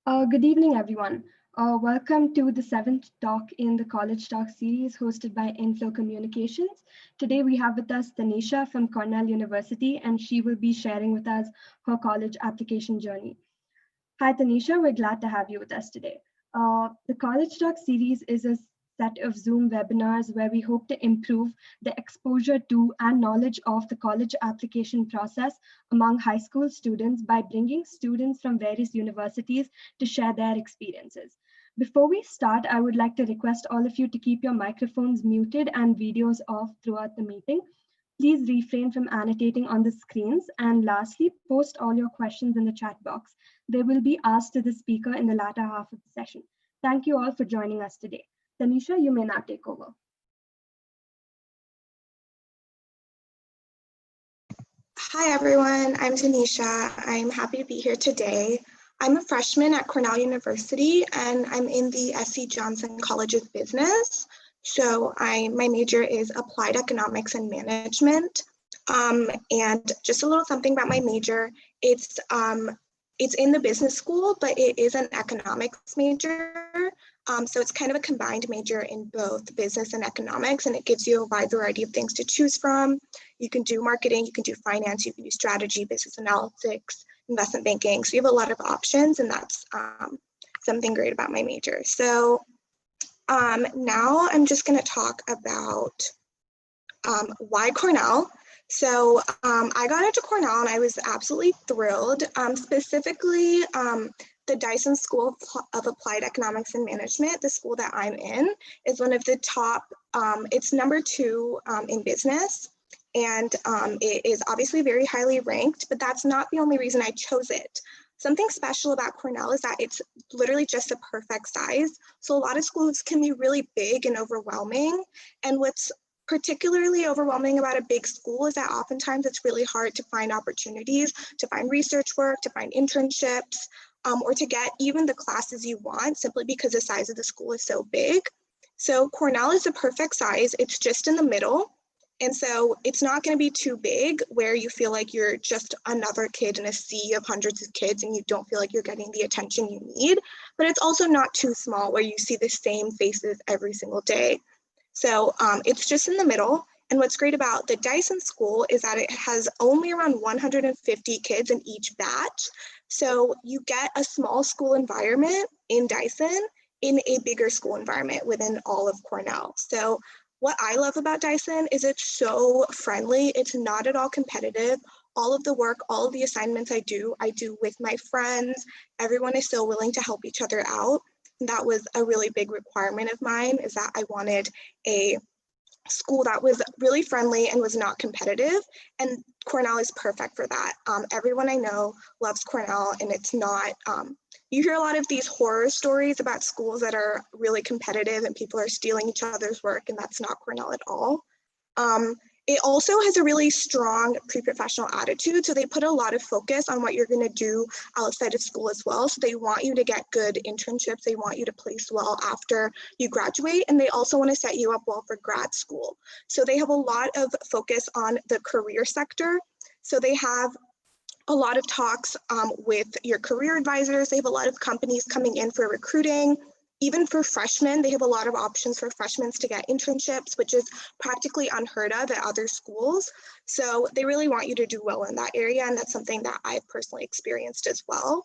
Good evening, everyone. Welcome to the seventh talk in the College Talk series hosted by Inflow Communications. Today we have with us Tanisha from Cornell University, and she will be sharing with us her college application journey. Hi, Tanisha. We're glad to have you with us today. The College Talk series is a set of Zoom webinars where we hope to improve the exposure to and knowledge of the college application process among high school students by bringing students from various universities to share their experiences. Before we start, I would like to request all of you to keep your microphones muted and videos off throughout the meeting. Please refrain from annotating on the screens. And lastly, post all your questions in the chat box. They will be asked to the speaker in the latter half of the session. Thank you all for joining us today. Tanisha, you may now take over. Hi, everyone. I'm Tanisha. I'm happy to be here today. I'm a freshman at Cornell University, and I'm in the S.C. Johnson College of Business. So my major is Applied Economics and Management. And just a little something about my major, it's in the business school, but it is an economics major. So it's kind of a combined major in both business and economics, and it gives you a wide variety of things to choose from. You can do marketing, you can do finance, you can do strategy, business analytics, investment banking. So you have a lot of options, and that's something great about my major. So now I'm just going to talk about why Cornell. So I got into Cornell and I was absolutely thrilled. Specifically, the Dyson School of Applied Economics and Management, the school that I'm in, is one of the top, it's number 2 in business. And it is obviously very highly ranked, but that's not the only reason I chose it. Something special about Cornell is that it's literally just a perfect size. So a lot of schools can be really big and overwhelming. And what's particularly overwhelming about a big school is that oftentimes it's really hard to find opportunities, to find research work, to find internships, or to get even the classes you want simply because the size of the school is so big. So Cornell is the perfect size. It's just in the middle. And so it's not going to be too big where you feel like you're just another kid in a sea of hundreds of kids and you don't feel like you're getting the attention you need. But it's also not too small where you see the same faces every single day. So it's just in the middle. And what's great about the Dyson School is that it has only around 150 kids in each batch. So you get a small school environment in Dyson in a bigger school environment within all of Cornell. So what I love about Dyson is it's so friendly. It's not at all competitive. All of the work, all of the assignments I do with my friends. Everyone is so willing to help each other out. And that was a really big requirement of mine, is that I wanted a school that was really friendly and was not competitive. And Cornell is perfect for that. Everyone I know loves Cornell, and it's not, you hear a lot of these horror stories about schools that are really competitive and people are stealing each other's work, and that's not Cornell at all. It also has a really strong pre-professional attitude. So they put a lot of focus on what you're going to do outside of school as well. So they want you to get good internships. They want you to place well after you graduate. And they also want to set you up well for grad school. So they have a lot of focus on the career sector. So they have a lot of talks with your career advisors. They have a lot of companies coming in for recruiting. Even for freshmen, they have a lot of options for freshmen to get internships, which is practically unheard of at other schools. So they really want you to do well in that area, and that's something that I've personally experienced as well.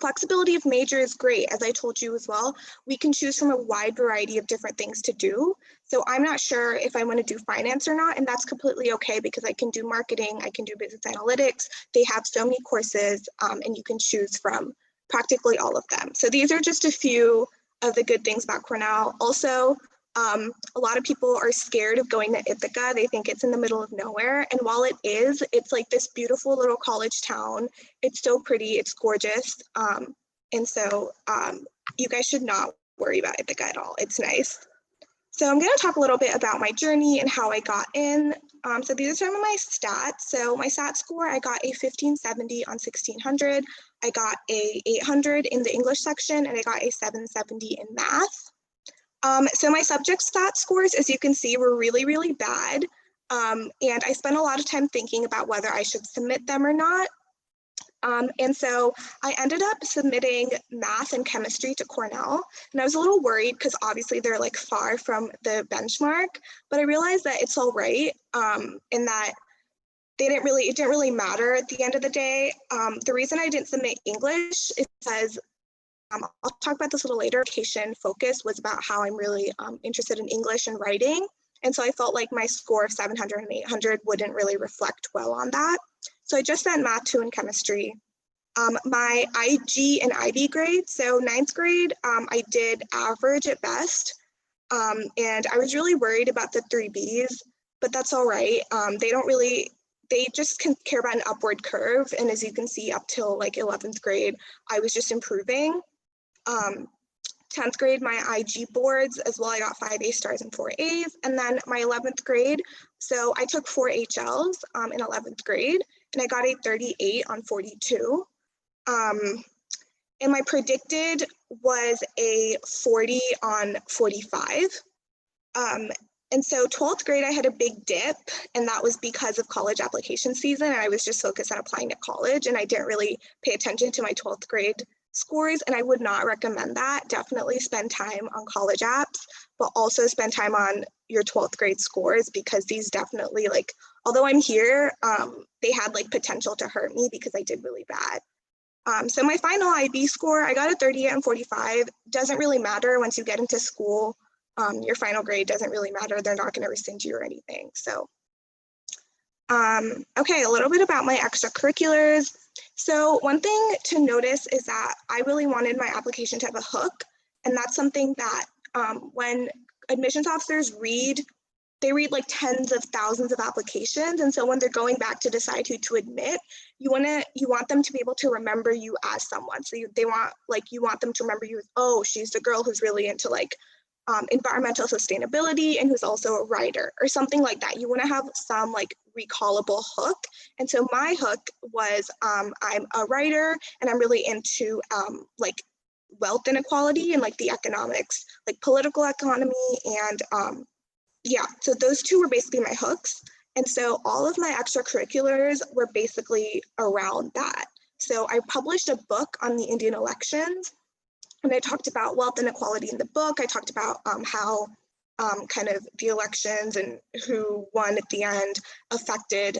Flexibility of major is great. As I told you as well, we can choose from a wide variety of different things to do. So I'm not sure if I want to do finance or not, and that's completely okay because I can do marketing, I can do business analytics. They have so many courses, and you can choose from practically all of them. So these are just a few of the good things about Cornell. Also, a lot of people are scared of going to Ithaca. They think it's in the middle of nowhere. And while it is, it's like this beautiful little college town. It's so pretty, it's gorgeous. And so you guys should not worry about Ithaca at all. It's nice. So I'm going to talk a little bit about my journey and how I got in. So these are some of my stats. So my stat score, I got a 1570 on 1600. I got a 800 in the English section, and I got a 770 in math. So my subject stat scores, as you can see, were really, really bad. And I spent a lot of time thinking about whether I should submit them or not. And so I ended up submitting math and chemistry to Cornell, and I was a little worried because obviously they're like far from the benchmark, but I realized that it's all right, in that it didn't really matter at the end of the day. The reason I didn't submit English is because I'll talk about this a little later. Education focus was about how I'm really interested in English and writing. And so I felt like my score of 700 and 800 wouldn't really reflect well on that. So I just sent math 2 and chemistry. My IG and IB grades, so ninth grade, I did average at best. And I was really worried about the 3 Bs, but that's all right. They just can care about an upward curve. And as you can see, up till like 11th grade, I was just improving. 10th grade, my IG boards as well, I got 5 A stars and 4 A's. And then my 11th grade, so I took 4 HLs in 11th grade, and I got a 38 on 42. And my predicted was a 40 on 45. And so 12th grade, I had a big dip, and that was because of college application season. And I was just focused on applying to college, and I didn't really pay attention to my 12th grade scores, and I would not recommend that. Definitely spend time on college apps, but also spend time on your 12th grade scores, because these definitely, like, although I'm here, they had like potential to hurt me because I did really bad. So my final IB score, I got a 38 and 45. Doesn't really matter once you get into school. Your final grade doesn't really matter. They're not going to rescind you or anything. So, okay, a little bit about my extracurriculars. So one thing to notice is that I really wanted my application to have a hook. And that's something that when admissions officers read, they read like tens of thousands of applications. And so when they're going back to decide who to admit, you want them to be able to remember you as someone. So you want them to remember you as, oh, she's the girl who's really into like environmental sustainability and who's also a writer or something like that. You want to have some like recallable hook. And so my hook was I'm a writer and I'm really into like wealth inequality and like the economics, like political economy. And yeah, so those 2 were basically my hooks. And so all of my extracurriculars were basically around that. So I published a book on the Indian elections, and I talked about wealth inequality in the book. I talked about how kind of the elections and who won at the end affected,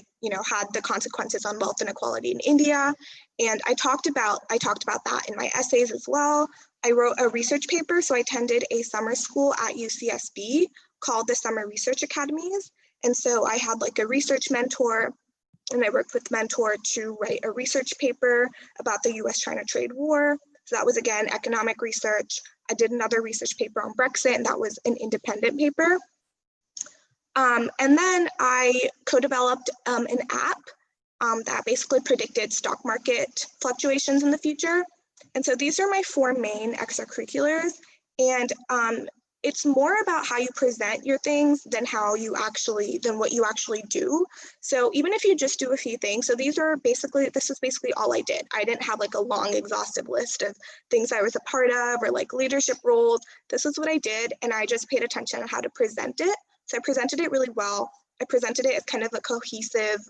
had the consequences on wealth inequality in India. And I talked about that in my essays as well. I wrote a research paper. So I attended a summer school at UCSB called the Summer Research Academies. And so I had like a research mentor, and I worked with mentor to write a research paper about the US-China trade war. So that was, again, economic research. I did another research paper on Brexit, and that was an independent paper. And then I co-developed an app that basically predicted stock market fluctuations in the future. And so these are my 4 main extracurriculars. And it's more about how you present your things than what you actually do. So even if you just do a few things, so this is basically all I did. I didn't have like a long exhaustive list of things I was a part of or like leadership roles. This is what I did, and I just paid attention on how to present it. So I presented it really well. I presented it as kind of a cohesive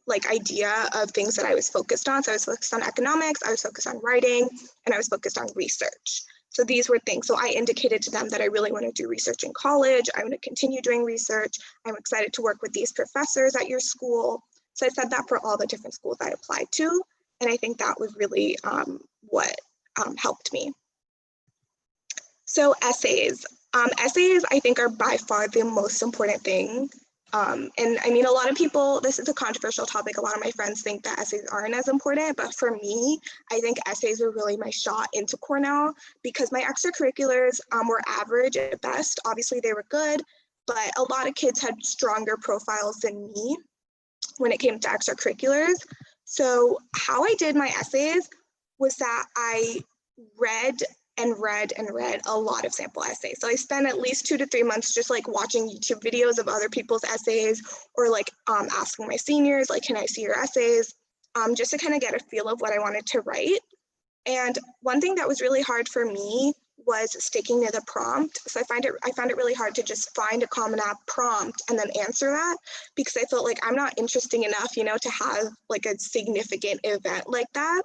like idea of things that I was focused on. So I was focused on economics, I was focused on writing, and I was focused on research. So these were things. So I indicated to them that I really want to do research in college. I want to continue doing research. I'm excited to work with these professors at your school. So I said that for all the different schools I applied to. And I think that was really what helped me. So essays. Essays, I think, are by far the most important thing. And I mean, a lot of people, this is a controversial topic. A lot of my friends think that essays aren't as important, but for me, I think essays were really my shot into Cornell because my extracurriculars were average at best. Obviously they were good, but a lot of kids had stronger profiles than me when it came to extracurriculars. So how I did my essays was that I read a lot of sample essays. So I spent at least 2 to 3 months just like watching YouTube videos of other people's essays or like asking my seniors, like, can I see your essays? Just to kind of get a feel of what I wanted to write. And one thing that was really hard for me was sticking to the prompt. So I found it really hard to just find a Common App prompt and then answer that, because I felt like I'm not interesting enough, you know, to have like a significant event like that.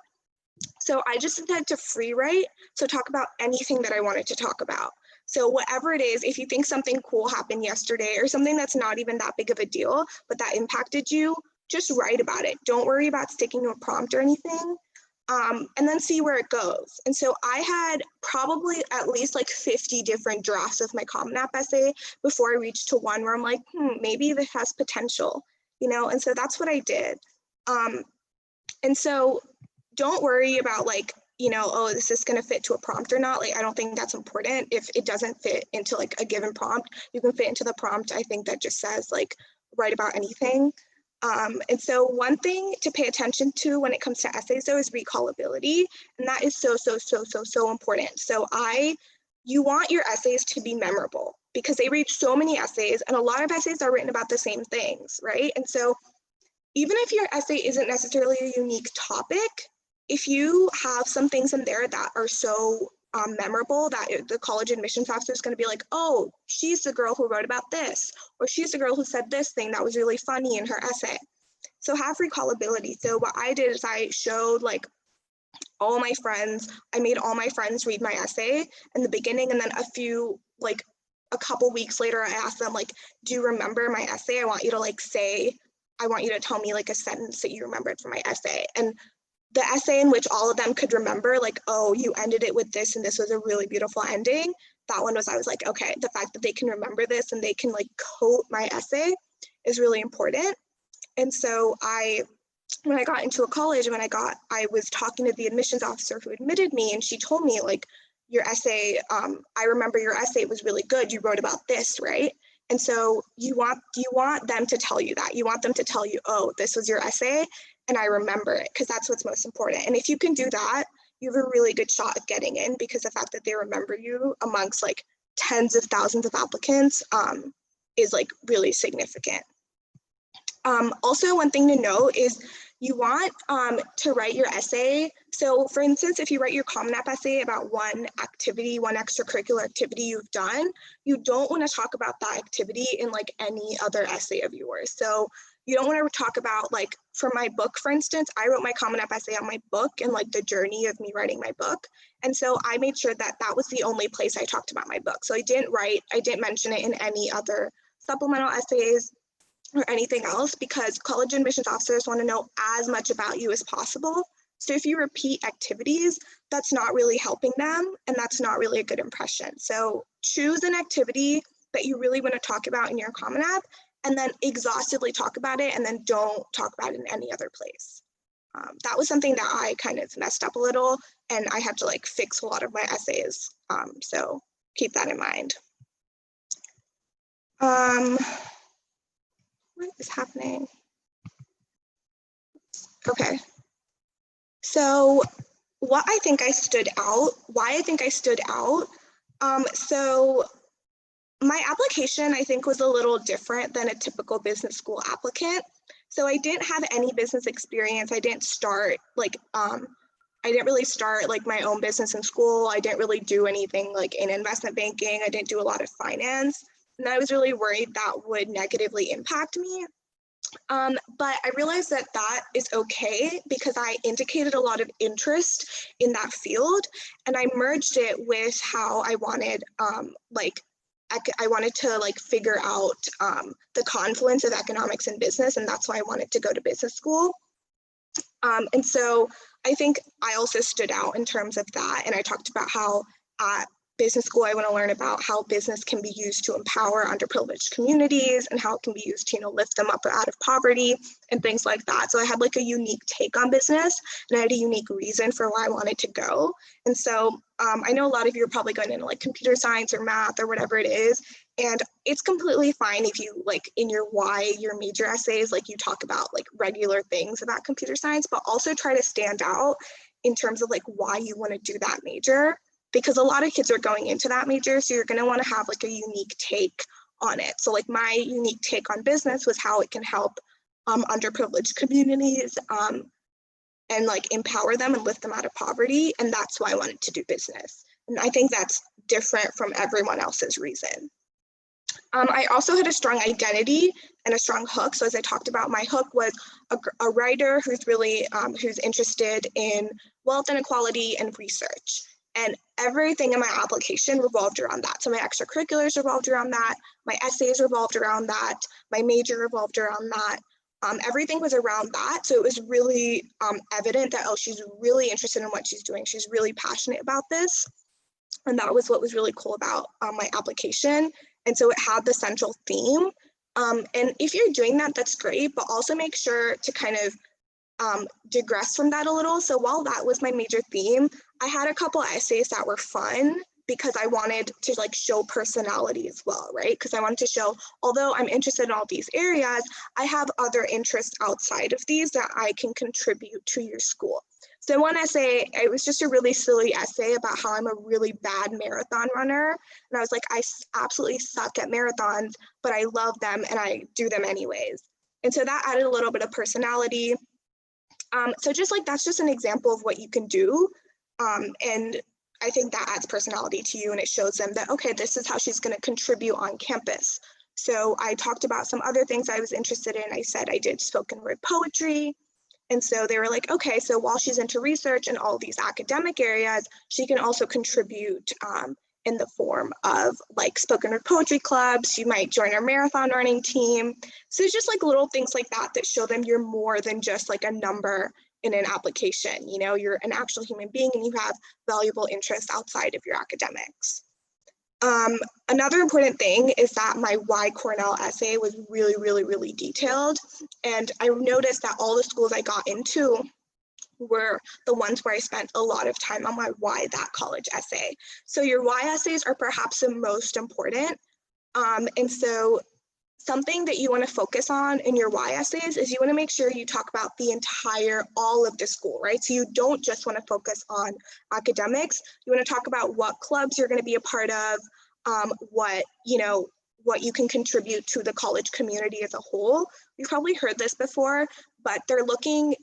So I just decided to free write, so talk about anything that I wanted to talk about. So whatever it is, if you think something cool happened yesterday or something that's not even that big of a deal, but that impacted you, just write about it. Don't worry about sticking to a prompt or anything. And then see where it goes. And so I had probably at least like 50 different drafts of my Common App essay before I reached to one where I'm like, maybe this has potential, you know? And so that's what I did. And so don't worry about like, you know, oh, is this going to fit to a prompt or not? Like, I don't think that's important. If it doesn't fit into like a given prompt, you can fit into the prompt, I think, that just says like, write about anything. And so one thing to pay attention to when it comes to essays though is recallability. And that is so important. So you want your essays to be memorable, because they read so many essays and a lot of essays are written about the same things, right? And so even if your essay isn't necessarily a unique topic, if you have some things in there that are so memorable that the college admissions officer is going to be like, oh, she's the girl who wrote about this, or she's the girl who said this thing that was really funny in her essay. So have recallability. So what I did is I showed like all my friends, I made all my friends read my essay in the beginning, and then a couple weeks later, I asked them like, do you remember my essay? I want you to tell me like a sentence that you remembered from my essay. And the essay in which all of them could remember, like, oh, you ended it with this and this was a really beautiful ending. That one I was like, okay, the fact that they can remember this and they can like quote my essay is really important. And so when I got into a college, I was talking to the admissions officer who admitted me, and she told me like, your essay, I remember your essay was really good. You wrote about this, right? And so you want them to tell you that. You want them to tell you, oh, this was your essay and I remember it, because that's what's most important. And if you can do that, you have a really good shot of getting in, because the fact that they remember you amongst like tens of thousands of applicants is like really significant. Also, one thing to note is you want to write your essay. So for instance, if you write your Common App essay about one activity, one extracurricular activity you've done, you don't want to talk about that activity in like any other essay of yours. So you don't want to talk about, like, for my book, for instance, I wrote my Common App essay on my book and like the journey of me writing my book. And so I made sure that that was the only place I talked about my book. So I didn't mention it in any other supplemental essays or anything else, because college admissions officers want to know as much about you as possible. So if you repeat activities, that's not really helping them, and that's not really a good impression. So choose an activity that you really want to talk about in your Common App, and then exhaustively talk about it, and then don't talk about it in any other place. That was something that I kind of messed up a little, and I had to like fix a lot of my essays. So keep that in mind. What is happening? Okay. So why I think I stood out. So my application, I think, was a little different than a typical business school applicant. So I didn't have any business experience. I didn't really start like my own business in school. I didn't really do anything like in investment banking. I didn't do a lot of finance. And I was really worried that would negatively impact me. But I realized that that is okay, because I indicated a lot of interest in that field, and I merged it with how I wanted, I wanted to like figure out the confluence of economics and business, and that's why I wanted to go to business school. And so I think I also stood out in terms of that, and I talked about how at business school, I want to learn about how business can be used to empower underprivileged communities and how it can be used to, lift them up out of poverty and things like that. So I had like a unique take on business, and I had a unique reason for why I wanted to go. And so I know a lot of you are probably going into like computer science or math or whatever it is, and it's completely fine if you like in your major essays, like you talk about like regular things about computer science, but also try to stand out in terms of like why you want to do that major, because a lot of kids are going into that major. So you're going to want to have like a unique take on it. So like my unique take on business was how it can help underprivileged communities and like empower them and lift them out of poverty. And that's why I wanted to do business. And I think that's different from everyone else's reason. I also had a strong identity and a strong hook. So as I talked about, my hook was a writer who's really, who's interested in wealth inequality and research. And everything in my application revolved around that. So my extracurriculars revolved around that. My essays revolved around that. My major revolved around that. Everything was around that. So it was really evident that, oh, she's really interested in what she's doing. She's really passionate about this. And that was what was really cool about my application. And so it had the central theme. And if you're doing that, that's great, but also make sure to kind of digress from that a little. So while that was my major theme, I had a couple essays that were fun because I wanted to like show personality as well, right? Because I wanted to show, although I'm interested in all these areas, I have other interests outside of these that I can contribute to your school. So one essay, it was just a really silly essay about how I'm a really bad marathon runner. And I was like, I absolutely suck at marathons, but I love them and I do them anyways. And so that added a little bit of personality. So just like, that's just an example of what you can do. And I think that adds personality to you and it shows them that, okay, this is how she's going to contribute on campus. So I talked about some other things I was interested in. I said I did spoken word poetry. And so they were like, okay, so while she's into research and all these academic areas, she can also contribute in the form of like spoken word poetry clubs. You might join our marathon running team. So it's just like little things like that that show them you're more than just like a number in an application. You know, you're an actual human being and you have valuable interests outside of your academics. Another important thing is that my Why Cornell essay was really, really, really detailed. And I noticed that all the schools I got into were the ones where I spent a lot of time on my Why That College essay. So your Why essays are perhaps the most important. And so something that you want to focus on in your Why essays is you want to make sure you talk about the entire, all of the school, right? So you don't just want to focus on academics. You want to talk about what clubs you're going to be a part of, what you can contribute to the college community as a whole. You've probably heard this before, but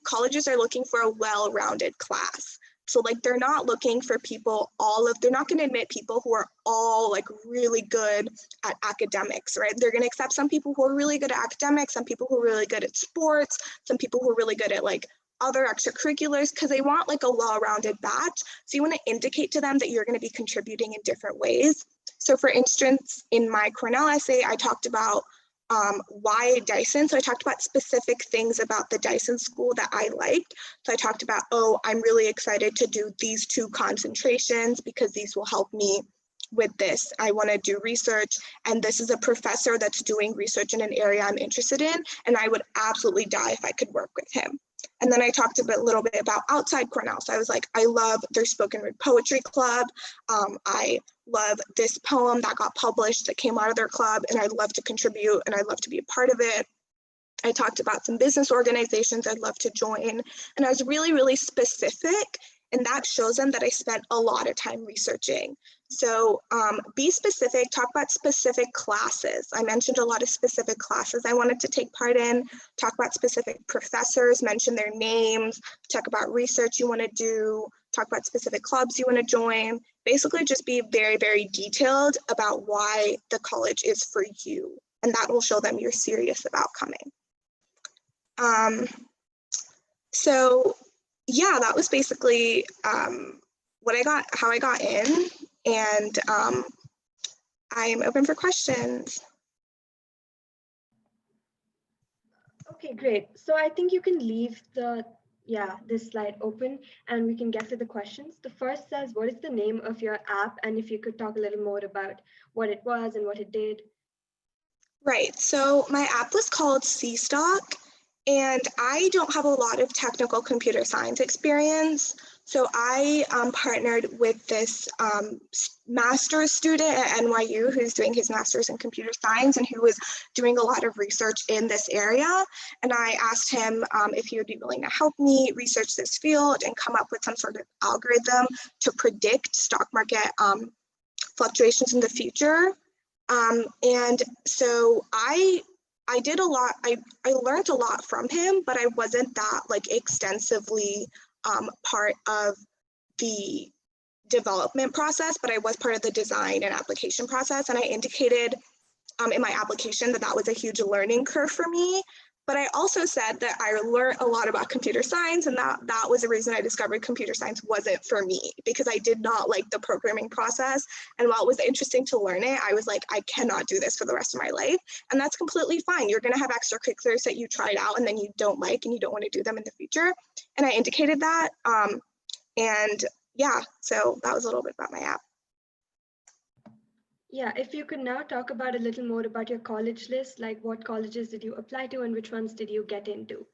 colleges are looking for a well-rounded class. So like they're not looking for people they're not going to admit people who are all like really good at academics, right? They're going to accept some people who are really good at academics, some people who are really good at sports, some people who are really good at like other extracurriculars, because they want like a well-rounded batch. So you want to indicate to them that you're going to be contributing in different ways. So for instance, in my Cornell essay, I talked about why Dyson. So I talked about specific things about the Dyson School that I liked. So I talked about, oh, I'm really excited to do these 2 concentrations because these will help me with this. I want to do research, and this is a professor that's doing research in an area I'm interested in, and I would absolutely die if I could work with him. And then I talked a little bit about outside Cornell. So I was like, I love their spoken word poetry club. I love this poem that got published that came out of their club, and I'd love to contribute and I'd love to be a part of it. I talked about some business organizations I'd love to join. And I was really, really specific, and that shows them that I spent a lot of time researching. So be specific, talk about specific classes. I mentioned a lot of specific classes I wanted to take part in, talk about specific professors, mention their names, talk about research you want to do, talk about specific clubs you want to join. Basically just be very, very detailed about why the college is for you. And that will show them you're serious about coming. So yeah, that was basically how I got in, and I am open for questions. Okay, great. So I think you can leave this slide open and we can get to the questions. The first says, what is the name of your app? And if you could talk a little more about what it was and what it did. Right, so my app was called C-Stock, and I don't have a lot of technical computer science experience. So I partnered with this master's student at NYU who's doing his master's in computer science and who was doing a lot of research in this area. And I asked him if he would be willing to help me research this field and come up with some sort of algorithm to predict stock market fluctuations in the future. And so I did a lot, I learned a lot from him, but I wasn't that like extensively part of the development process, but I was part of the design and application process. And I indicated in my application that was a huge learning curve for me. But I also said that I learned a lot about computer science, and that was the reason I discovered computer science wasn't for me, because I did not like the programming process. And while it was interesting to learn it, I was like, I cannot do this for the rest of my life. And that's completely fine. You're gonna have extracurriculars that you tried out and then you don't like and you don't want to do them in the future. And I indicated that. And yeah, so that was a little bit about my app. Yeah, if you could now talk about a little more about your college list, like what colleges did you apply to and which ones did you get into?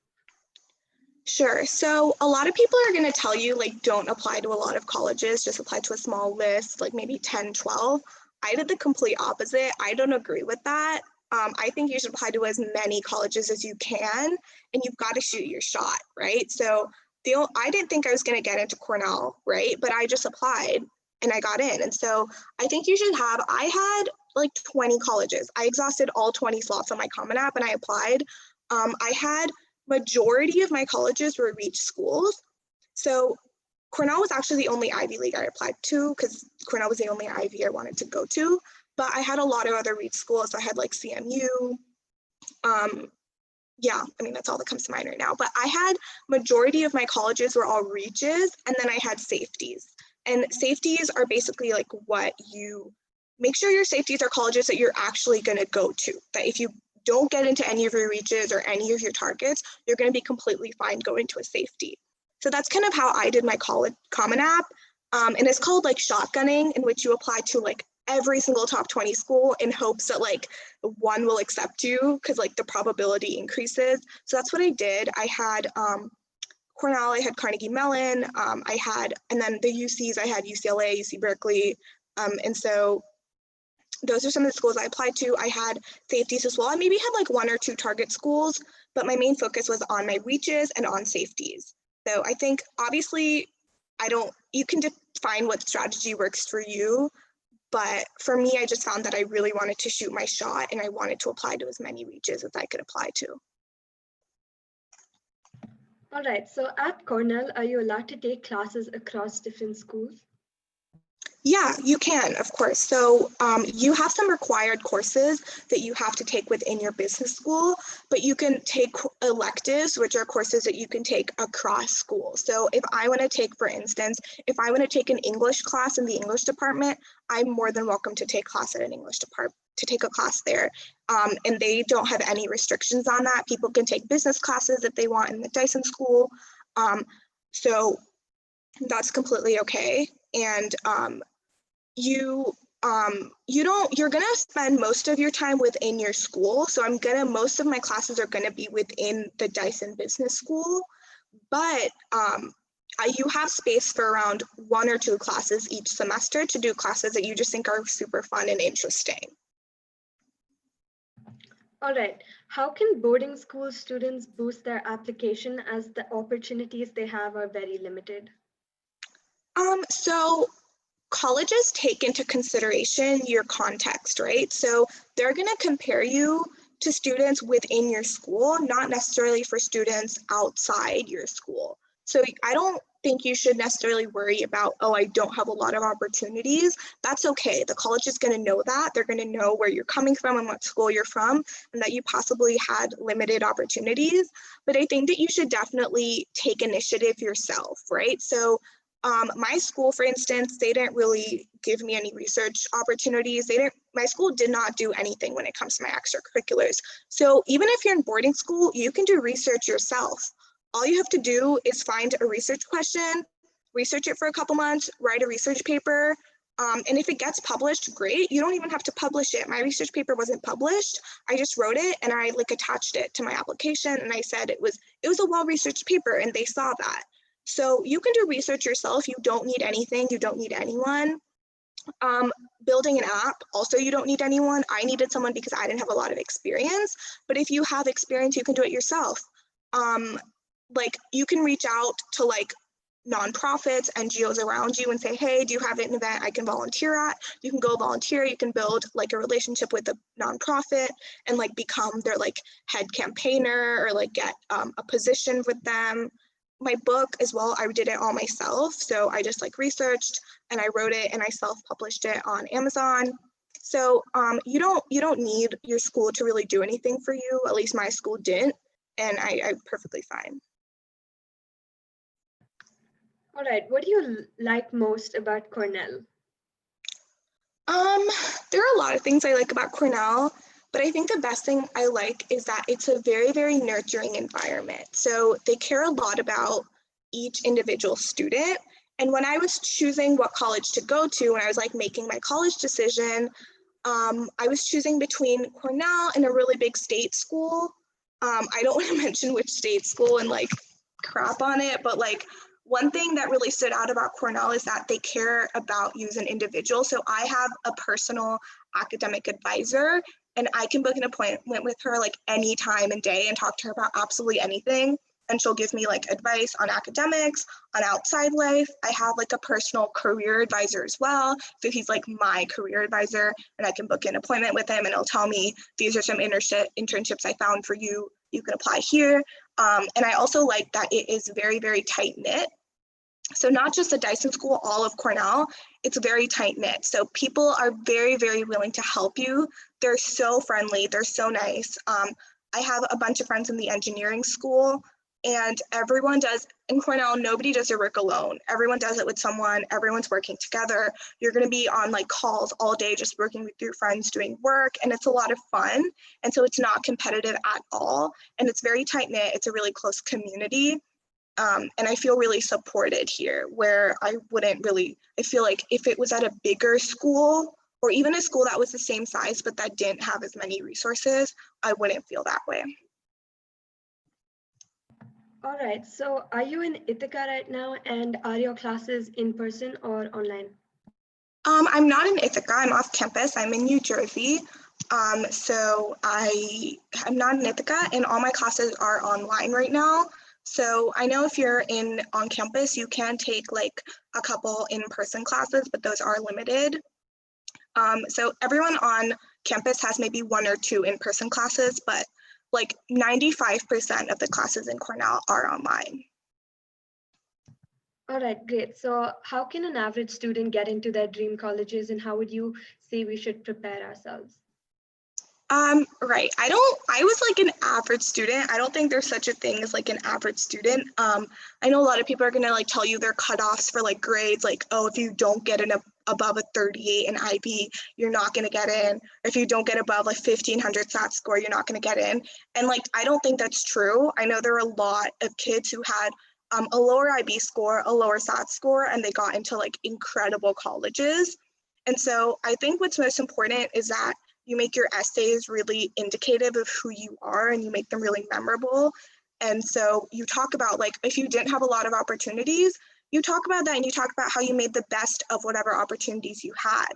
Sure. So a lot of people are going to tell you, like, don't apply to a lot of colleges, just apply to a small list, like maybe 10, 12. I did the complete opposite. I don't agree with that. I think you should apply to as many colleges as you can, and you've got to shoot your shot, right? So I didn't think I was going to get into Cornell, right? But I just applied and I got in. And so I think you should I had like 20 colleges. I exhausted all 20 slots on my Common App and I applied. I had majority of my colleges were reach schools. So Cornell was actually the only Ivy League I applied to, because Cornell was the only Ivy I wanted to go to. But I had a lot of other reach schools. So I had like CMU. Yeah, I mean, that's all that comes to mind right now. But I had majority of my colleges were all reaches, and then I had safeties. And safeties are basically like what you make sure your safeties are colleges that you're actually going to go to. That if you don't get into any of your reaches or any of your targets, you're going to be completely fine going to a safety. So that's kind of how I did my college Common App. And it's called like shotgunning, in which you apply to like every single top 20 school in hopes that like one will accept you, because like the probability increases. So that's what I did. I had Cornell, I had Carnegie Mellon, and then the UCs, I had UCLA, UC Berkeley. And so those are some of the schools I applied to. I had safeties as well. I maybe had like 1 or 2 target schools, but my main focus was on my reaches and on safeties. So I think obviously you can define what strategy works for you. But for me, I just found that I really wanted to shoot my shot and I wanted to apply to as many reaches as I could apply to. All right, so at Cornell, are you allowed to take classes across different schools? Yeah, you can, of course. So you have some required courses that you have to take within your business school, but you can take electives, which are courses that you can take across schools. So if I want to take, for instance, if I want to take an English class in the English department, I'm more than welcome to take class at an English department, to take a class there. And they don't have any restrictions on that. People can take business classes if they want in the Dyson School. So that's completely okay. And you're gonna spend most of your time within your school. So most of my classes are gonna be within the Dyson Business School, but you have space for around 1 or 2 classes each semester to do classes that you just think are super fun and interesting. All right, how can boarding school students boost their application as the opportunities they have are very limited? So colleges take into consideration your context, right? So they're going to compare you to students within your school, not necessarily for students outside your school. So I don't think you should necessarily worry about, oh, I don't have a lot of opportunities. That's okay. The college is going to know that. They're going to know where you're coming from and what school you're from, and that you possibly had limited opportunities. But I think that you should definitely take initiative yourself, right? So my school, for instance, they didn't really give me any research opportunities. My school did not do anything when it comes to my extracurriculars. So even if you're in boarding school, you can do research yourself. All you have to do is find a research question, research it for a couple months, write a research paper. And if it gets published, great. You don't even have to publish it. My research paper wasn't published. I just wrote it and I attached it to my application, and I said it was a well-researched paper, and they saw that. So you can do research yourself. You don't need anything. You don't need anyone. Building an app, also you don't need anyone. I needed someone because I didn't have a lot of experience. But if you have experience, you can do it yourself. You can reach out to nonprofits, NGOs around you and say, hey, do you have an event I can volunteer at? You can go volunteer. You can build a relationship with a nonprofit and become their head campaigner or get a position with them. my book as well, I did it all myself. So I just like researched and I wrote it and I self-published it on Amazon. So you don't need your school to really do anything for you. At least my school didn't, and I'm perfectly fine. All right, what do you like most about Cornell? There are a lot of things I like about Cornell, but I think the best thing I like is that it's a very, very nurturing environment. So they care a lot about each individual student. And when I was choosing what college to go to, when I was like making my college decision, I was choosing between Cornell and a really big state school. I don't want to mention which state school and like crap on it, but like one thing that really stood out about Cornell is that they care about you as an individual. So I have a personal academic advisor and I can book an appointment with her like any time and day and talk to her about absolutely anything. And she'll give me like advice on academics, on outside life. I have like a personal career advisor as well. So he's like my career advisor and I can book an appointment with him and he'll tell me, these are some internships I found for you. You can apply here. And I also like that it is very, very tight knit. So not just the Dyson School, all of Cornell, it's very tight knit. So people are very, very willing to help you. They're so friendly, they're so nice. I have a bunch of friends in the engineering school and everyone does, in Cornell, nobody does their work alone. Everyone does it with someone, everyone's working together. You're gonna be on like calls all day, just working with your friends doing work, and it's a lot of fun. And so it's not competitive at all. And it's very tight knit, it's a really close community. And I feel really supported here where I feel like if it was at a bigger school or even a school that was the same size, but that didn't have as many resources, I wouldn't feel that way. All right, so are you in Ithaca right now and are your classes in person or online? I'm not in Ithaca, I'm off campus, I'm in New Jersey. So I'm not in Ithaca and all my classes are online right now. So I know if you're on campus, you can take like a couple in-person classes, but those are limited. So everyone on campus has maybe 1 or 2 in-person classes, but like 95% of the classes in Cornell are online. All right, great. So how can an average student get into their dream colleges and how would you say we should prepare ourselves? Right. I was like an average student. I don't think there's such a thing as like an average student. I know a lot of people are gonna like tell you their cutoffs for like grades, like, oh, if you don't get above a 38 in IB, you're not gonna get in. Or if you don't get above like 1500 SAT score, you're not gonna get in. And like, I don't think that's true. I know there are a lot of kids who had a lower IB score, a lower SAT score, and they got into like incredible colleges. And so I think what's most important is that you make your essays really indicative of who you are and you make them really memorable. And so you talk about like, if you didn't have a lot of opportunities, you talk about that and you talk about how you made the best of whatever opportunities you had.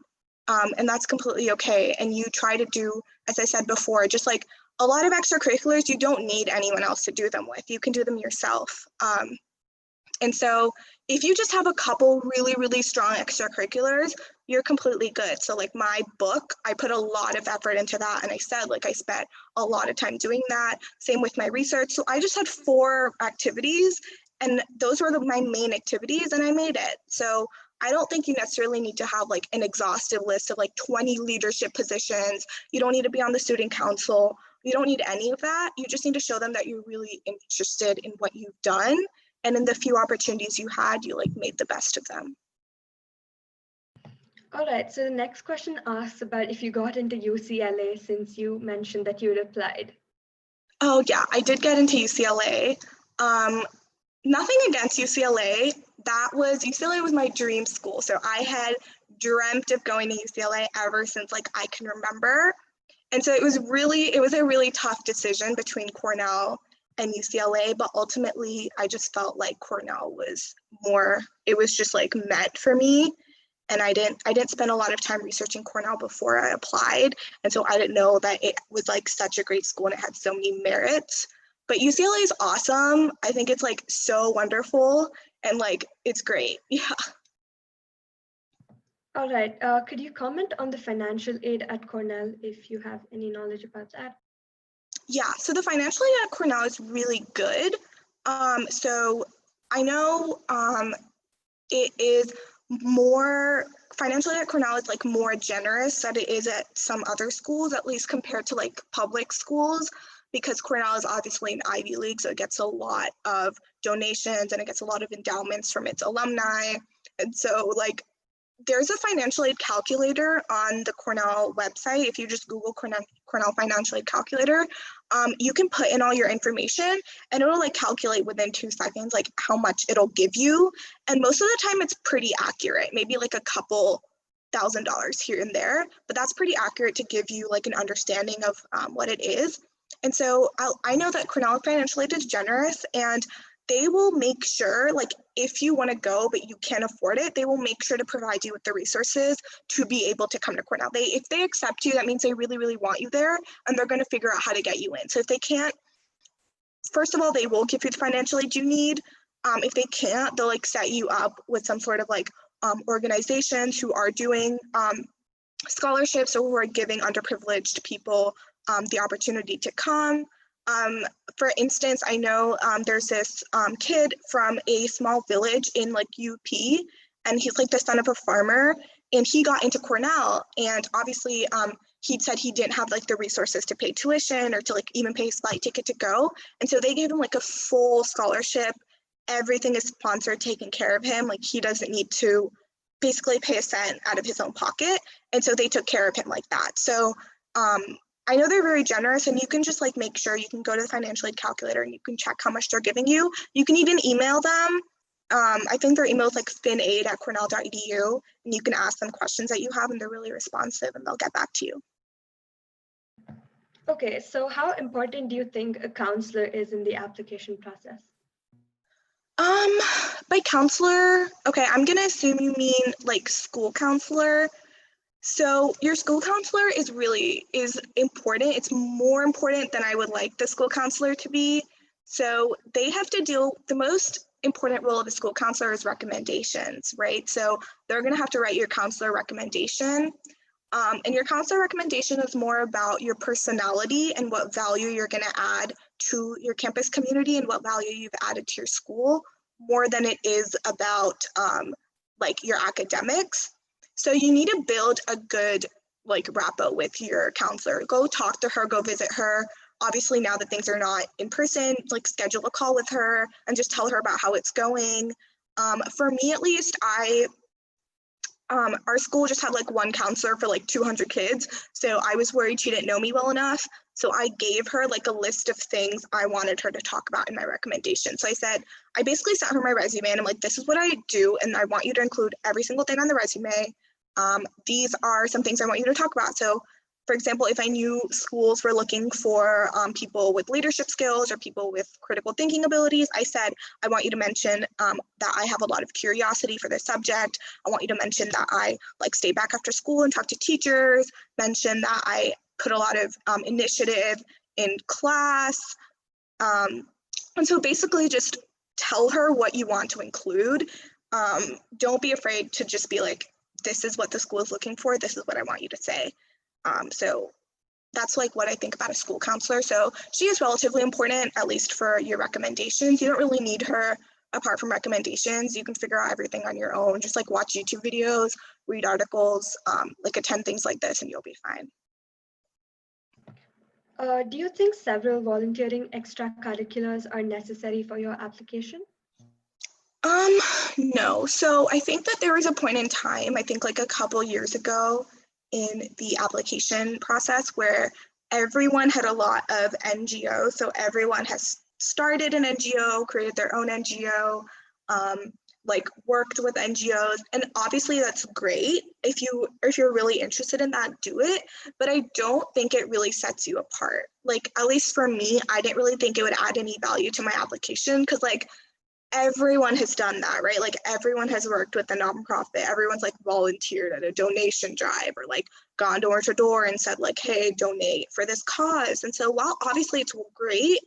And that's completely okay. And you try to do, as I said before, just like a lot of extracurriculars, you don't need anyone else to do them with. You can do them yourself. And so if you just have a couple really, really strong extracurriculars, you're completely good. So like my book, I put a lot of effort into that. And I said, like I spent a lot of time doing that. Same with my research. So I just had 4 activities and those were my main activities and I made it. So I don't think you necessarily need to have like an exhaustive list of like 20 leadership positions. You don't need to be on the student council. You don't need any of that. You just need to show them that you're really interested in what you've done. And in the few opportunities you had, you like made the best of them. All right, so the next question asks about if you got into UCLA since you mentioned that you had applied. Oh yeah, I did get into UCLA. Nothing against UCLA. UCLA was my dream school. So I had dreamt of going to UCLA ever since like I can remember. And so it was a really tough decision between Cornell and UCLA, but ultimately I just felt like Cornell was more, it was just like meant for me. And I didn't spend a lot of time researching Cornell before I applied. And so I didn't know that it was like such a great school and it had so many merits. But UCLA is awesome. I think it's like so wonderful and like it's great. Yeah. All right, could you comment on the financial aid at Cornell if you have any knowledge about that? Yeah, so the financial aid at Cornell is really good. So I know it is more, financially at Cornell is like more generous than it is at some other schools, at least compared to like public schools, because Cornell is obviously an Ivy League, so it gets a lot of donations and it gets a lot of endowments from its alumni. And so like there's a financial aid calculator on the Cornell website. If you just Google Cornell Financial Aid Calculator, you can put in all your information and it'll like calculate within 2 seconds like how much it'll give you. And most of the time it's pretty accurate, maybe like a couple $1,000 here and there, but that's pretty accurate to give you like an understanding of what it is. And so I know that Cornell Financial Aid is generous, and they will make sure, like if you want to go but you can't afford it, they will make sure to provide you with the resources to be able to come to Cornell. If they accept you, that means they really, really want you there, and they're going to figure out how to get you in. So if they can't, first of all, they will give you the financial aid you need. If they can't, they'll like set you up with some sort of like organizations who are doing scholarships or who are giving underprivileged people the opportunity to come. For instance, I know there's this kid from a small village in like UP, and he's like the son of a farmer, and he got into Cornell, and obviously he said he didn't have like the resources to pay tuition or to like even pay his flight ticket to go. And so they gave him like a full scholarship. Everything is sponsored, taken care of him. Like he doesn't need to basically pay a cent out of his own pocket. And so they took care of him like that. So I know they're very generous, and you can just like make sure you can go to the financial aid calculator and you can check how much they're giving you. You can even email them. I think their email is like finaid@cornell.edu, and you can ask them questions that you have, and they're really responsive and they'll get back to you. Okay, so how important do you think a counselor is in the application process? By counselor, okay, I'm gonna assume you mean like school counselor. So your school counselor is important. It's more important than I would like the school counselor to be. So they have to deal, the most important role of a school counselor is recommendations, right? So they're gonna have to write your counselor recommendation. And your counselor recommendation is more about your personality and what value you're gonna add to your campus community and what value you've added to your school, more than it is about like your academics. So you need to build a good like rapport with your counselor. Go talk to her, go visit her. Obviously now that things are not in person, like schedule a call with her and just tell her about how it's going. For me at least, our school just had like one counselor for like 200 kids. So I was worried she didn't know me well enough. So I gave her like a list of things I wanted her to talk about in my recommendation. So I basically sent her my resume and I'm like, this is what I do. And I want you to include every single thing on the resume. These are some things I want you to talk about. So for example, if I knew schools were looking for people with leadership skills or people with critical thinking abilities, I said, I want you to mention that I have a lot of curiosity for this subject. I want you to mention that I like stay back after school and talk to teachers, mention that I put a lot of initiative in class. And so basically just tell her what you want to include. Don't be afraid to just be like, this is what the school is looking for. This is what I want you to say. So that's like what I think about a school counselor. So she is relatively important, at least for your recommendations. You don't really need her apart from recommendations. You can figure out everything on your own. Just like watch YouTube videos, read articles, like attend things like this, and you'll be fine. Do you think several volunteering extracurriculars are necessary for your application? No. So I think that there was a point in time, I think like a couple years ago in the application process where everyone had a lot of NGOs. So everyone has started an NGO, created their own NGO, like worked with NGOs. And obviously that's great. If you're really interested in that, do it. But I don't think it really sets you apart. Like, at least for me, I didn't really think it would add any value to my application because like, everyone has done that, right? Like everyone has worked with a nonprofit. Everyone's like volunteered at a donation drive or like gone door to door and said like, hey, donate for this cause. And so while obviously it's great,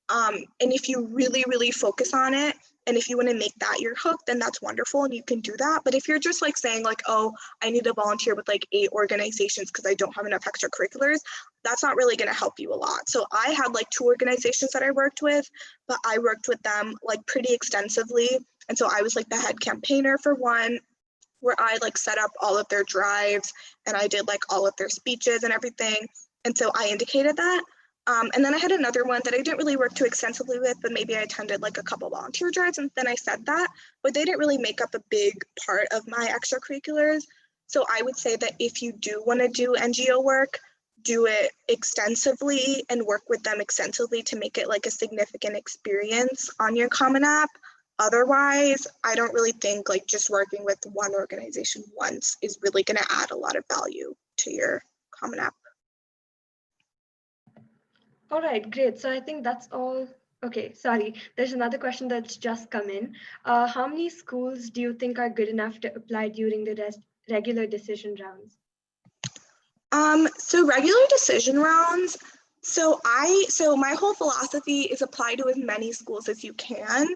and if you really, really focus on it, And if you want to make that your hook, then that's wonderful and you can do that. But if you're just like saying like, oh, I need to volunteer with like 8 organizations because I don't have enough extracurriculars, that's not really going to help you a lot. So I had like 2 organizations that I worked with, but I worked with them like pretty extensively. And so I was like the head campaigner for one, where I like set up all of their drives and I did like all of their speeches and everything. And so I indicated that. And then I had another one that I didn't really work too extensively with, but maybe I attended like a couple volunteer drives and then I said that, but they didn't really make up a big part of my extracurriculars. So I would say that if you do want to do NGO work, do it extensively and work with them extensively to make it like a significant experience on your Common App. Otherwise, I don't really think like just working with one organization once is really going to add a lot of value to your Common App. All right, great. So I think that's all. Okay, sorry. There's another question that's just come in. How many schools do you think are good enough to apply during the regular decision rounds? So regular decision rounds. So my whole philosophy is apply to as many schools as you can.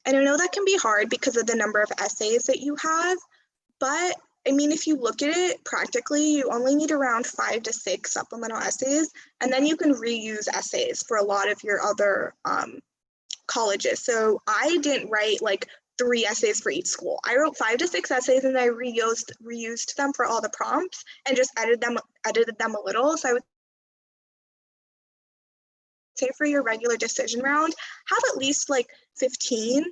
And I know that can be hard because of the number of essays that you have, but I mean, if you look at it practically, you only need around 5 to 6 supplemental essays, and then you can reuse essays for a lot of your other colleges. So I didn't write like 3 essays for each school. I wrote 5 to 6 essays and I reused them for all the prompts and just edited them a little. So I would say for your regular decision round, have at least like 15.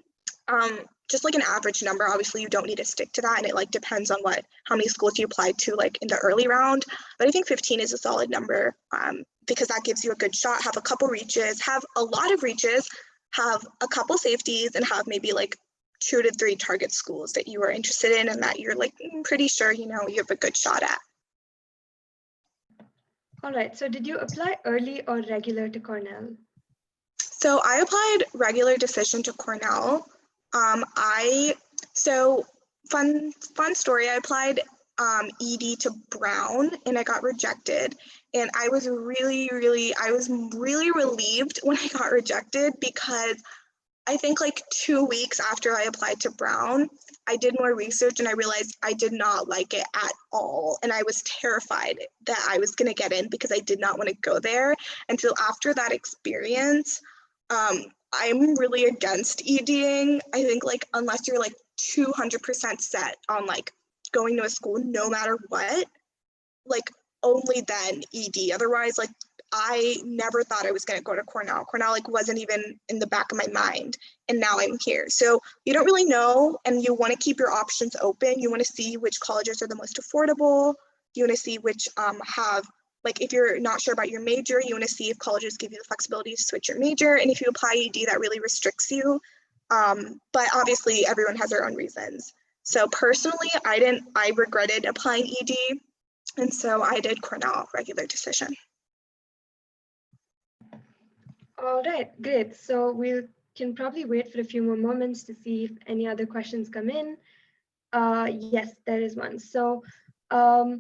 Just like an average number. Obviously you don't need to stick to that, and it like depends on how many schools you applied to like in the early round, but I think 15 is a solid number because that gives you a good shot. Have a couple reaches, have a lot of reaches, have a couple safeties, and have maybe like 2 to 3 target schools that you are interested in and that you're like pretty sure you have a good shot at. All right, so did you apply early or regular to Cornell? So I applied regular decision to Cornell. Fun story, I applied ED to Brown and I got rejected. And I was really relieved when I got rejected because I think like 2 weeks after I applied to Brown, I did more research and I realized I did not like it at all. And I was terrified that I was going to get in because I did not want to go there. And so after that experience, I'm really against EDing. I think like unless you're like 200% set on like going to a school no matter what, like only then ED. Otherwise, like I never thought I was going to go to Cornell. Cornell like wasn't even in the back of my mind, and now I'm here. So you don't really know, and you want to keep your options open. You want to see which colleges are the most affordable. You want to see which have, like if you're not sure about your major, you want to see if colleges give you the flexibility to switch your major, and if you apply ED, that really restricts you. But obviously everyone has their own reasons. So personally, I regretted applying ED, and so I did Cornell regular decision. All right, great. So we can probably wait for a few more moments to see if any other questions come in. Yes, there is one. So our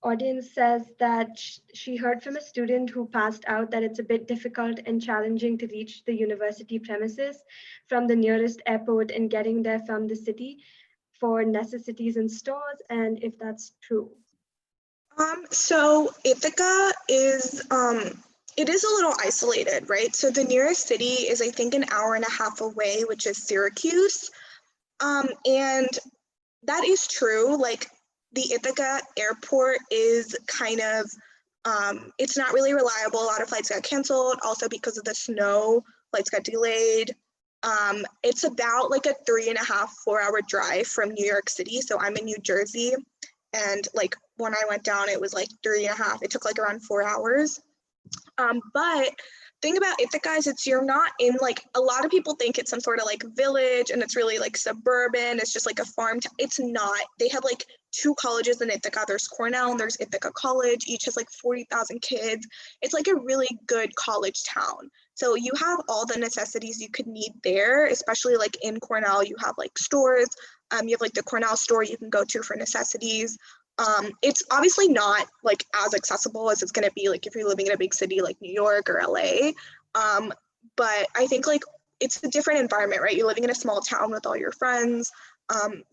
audience says that she heard from a student who passed out that it's a bit difficult and challenging to reach the university premises from the nearest airport and getting there from the city for necessities and stores, and if that's true. So Ithaca is, it is a little isolated, right? So the nearest city is, I think, an hour and a half away, which is Syracuse. And that is true. Like the Ithaca airport is kind of, it's not really reliable. A lot of flights got canceled. Also because of the snow, flights got delayed. It's about like a 3.5, 4-hour drive from New York City. So I'm in New Jersey, and like when I went down, it was like 3.5. It took like around 4 hours. But thing about Ithaca is you're not in, like, a lot of people think it's some sort of like village and it's really like suburban. It's just like a farm. It's not. They have like 2 colleges in Ithaca. There's Cornell and there's Ithaca College. Each has like 40,000 kids. It's like a really good college town. So you have all the necessities you could need there, especially like in Cornell. You have like stores. You have like the Cornell store you can go to for necessities. It's obviously not like as accessible as it's going to be like if you're living in a big city like New York or LA. But I think like it's a different environment, right? You're living in a small town with all your friends.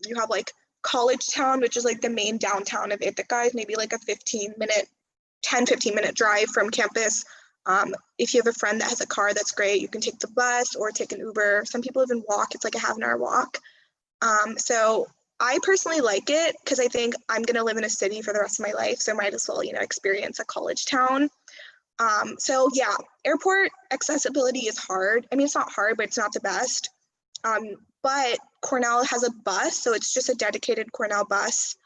You have like College Town, which is like the main downtown of Ithaca, maybe like a 15 minute drive from campus. If you have a friend that has a car, that's great. You can take the bus or take an Uber. Some people even walk. It's like a half-an-hour walk. So I personally like it because I think I'm going to live in a city for the rest of my life. So I might as well, experience a college town. So yeah, airport accessibility is hard. I mean, it's not hard, but it's not the best. But Cornell has a bus, so it's just a dedicated Cornell bus.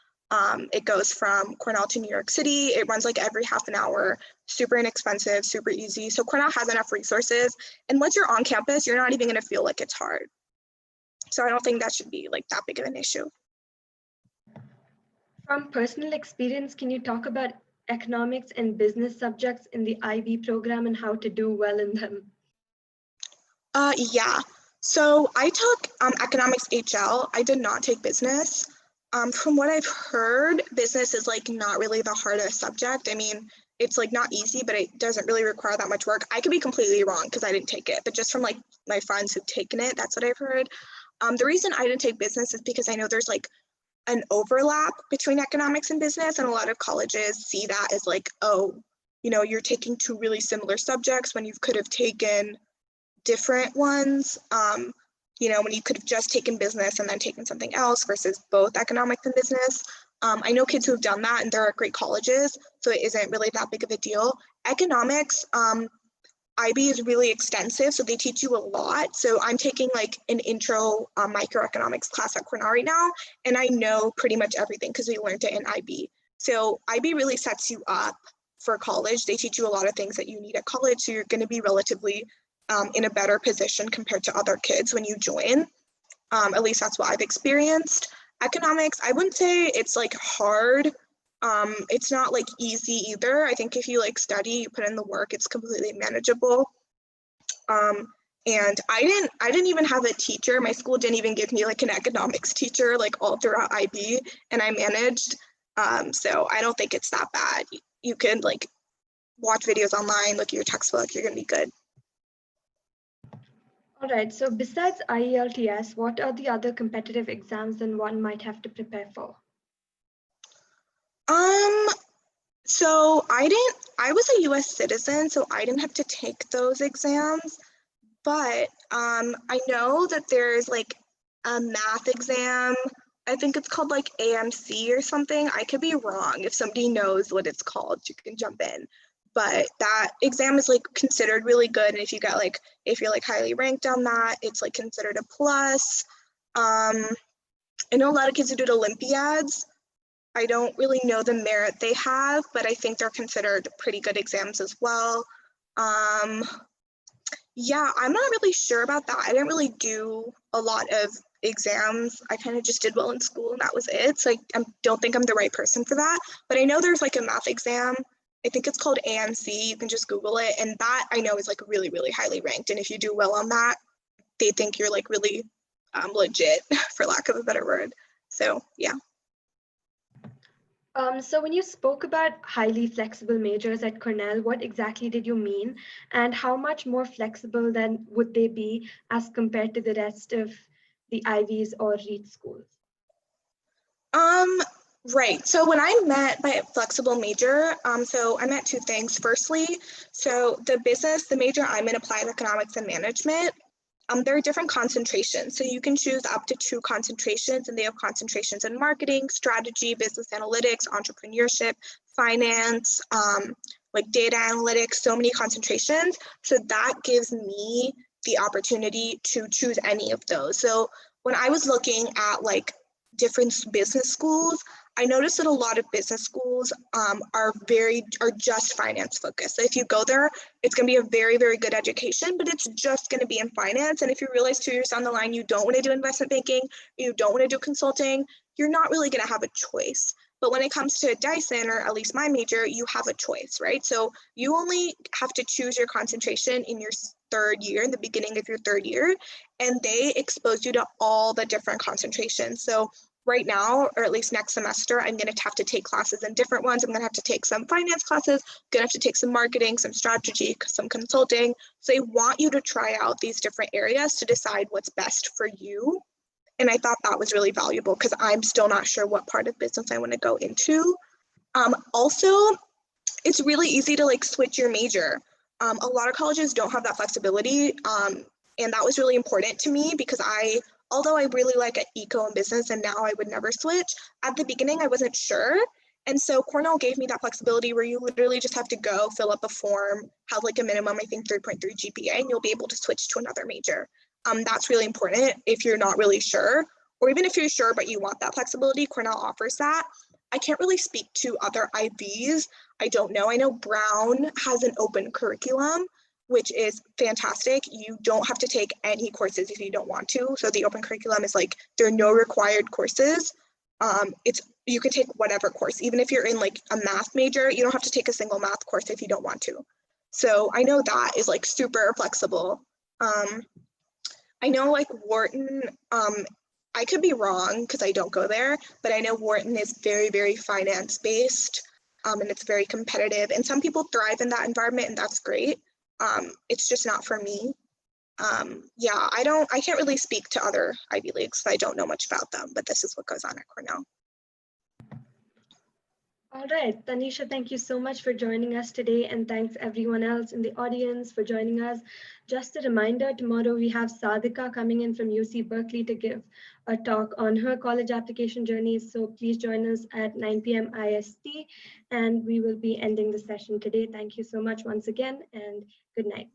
It goes from Cornell to New York City. It runs like every half an hour, super inexpensive, super easy. So Cornell has enough resources. And once you're on campus, you're not even going to feel like it's hard. So I don't think that should be like that big of an issue. From personal experience, can you talk about economics and business subjects in the IB program and how to do well in them? Yeah. So I took economics HL. I did not take business. From what I've heard, business is like not really the hardest subject. I mean, it's like not easy, but it doesn't really require that much work. I could be completely wrong because I didn't take it, but just from like my friends who've taken it, that's what I've heard. The reason I didn't take business is because I know there's like an overlap between economics and business, and a lot of colleges see that as like, oh, you're taking two really similar subjects when you could have taken different ones, when you could have just taken business and then taken something else versus both economics and business. I know kids who have done that and they're at great colleges, so it isn't really that big of a deal. Economics, IB is really extensive, so they teach you a lot. So I'm taking like an intro microeconomics class at Cornell right now, and I know pretty much everything because we learned it in IB. So IB really sets you up for college. They teach you a lot of things that you need at college, so you're going to be relatively in a better position compared to other kids when you join. At least that's what I've experienced. Economics, I wouldn't say it's like hard. It's not like easy either. I think if you like study, you put in the work, it's completely manageable. And I didn't even have a teacher. My school didn't even give me like an economics teacher like all throughout IB, and I managed. So I don't think it's that bad. You can like watch videos online, look at your textbook, you're gonna be good. All right, so besides IELTS, what are the other competitive exams that one might have to prepare for? So I was a US citizen, so I didn't have to take those exams, but I know that there's like a math exam. I think it's called like AMC or something. I could be wrong. If somebody knows what it's called, you can jump in. But that exam is like considered really good. And if you're like highly ranked on that, it's like considered a plus. I know a lot of kids who did Olympiads. I don't really know the merit they have, but I think they're considered pretty good exams as well. Yeah, I'm not really sure about that. I didn't really do a lot of exams. I kind of just did well in school and that was it. So I don't think I'm the right person for that. But I know there's like a math exam. I think it's called AMC. You can just Google it. And that I know is like really, really highly ranked. And if you do well on that, they think you're like really legit, for lack of a better word. So yeah. So when you spoke about highly flexible majors at Cornell, what exactly did you mean? And how much more flexible then would they be as compared to the rest of the Ivies or Reed schools? Right. So when I meant by flexible major, so I meant two things. Firstly, so the major I'm in, applied economics and management. There are different concentrations. So you can choose up to 2 concentrations, and they have concentrations in marketing, strategy, business analytics, entrepreneurship, finance, like data analytics, so many concentrations. So that gives me the opportunity to choose any of those. So when I was looking at like different business schools, I noticed that a lot of business schools are just finance focused. So if you go there, it's going to be a very, very good education, but it's just going to be in finance. And if you realize 2 years down the line, you don't want to do investment banking, you don't want to do consulting, you're not really going to have a choice. But when it comes to Dyson, or at least my major, you have a choice, right? So you only have to choose your concentration in your 3rd year, in the beginning of your 3rd year, and they expose you to all the different concentrations. So right now, or at least next semester, I'm going to have to take classes in different ones. I'm going to have to take some finance classes, going to have to take some marketing, some strategy, some consulting. So I want you to try out these different areas to decide what's best for you. And I thought that was really valuable because I'm still not sure what part of business I want to go into. Also, it's really easy to like switch your major. A lot of colleges don't have that flexibility. And that was really important to me because although I really like eco and business and now I would never switch, at the beginning I wasn't sure. And so Cornell gave me that flexibility where you literally just have to go fill up a form, have like a minimum, I think 3.3 GPA, and you'll be able to switch to another major. That's really important if you're not really sure, or even if you're sure but you want that flexibility, Cornell offers that. I can't really speak to other IVs. I don't know. I know Brown has an open curriculum, which is fantastic. You don't have to take any courses if you don't want to. So the open curriculum is like, there are no required courses. You can take whatever course, even if you're in like a math major, you don't have to take a single math course if you don't want to. So I know that is like super flexible. I know like Wharton, I could be wrong because I don't go there, but I know Wharton is very, very finance based, and it's very competitive, and some people thrive in that environment, and that's great. It's just not for me. Yeah, I can't really speak to other Ivy Leagues, so I don't know much about them, but this is what goes on at Cornell. All right, Tanisha, thank you so much for joining us today, and thanks everyone else in the audience for joining us. Just a reminder, tomorrow we have Sadhika coming in from UC Berkeley to give a talk on her college application journey, so please join us at 9 p.m. IST, and we will be ending the session today. Thank you so much once again, and good night.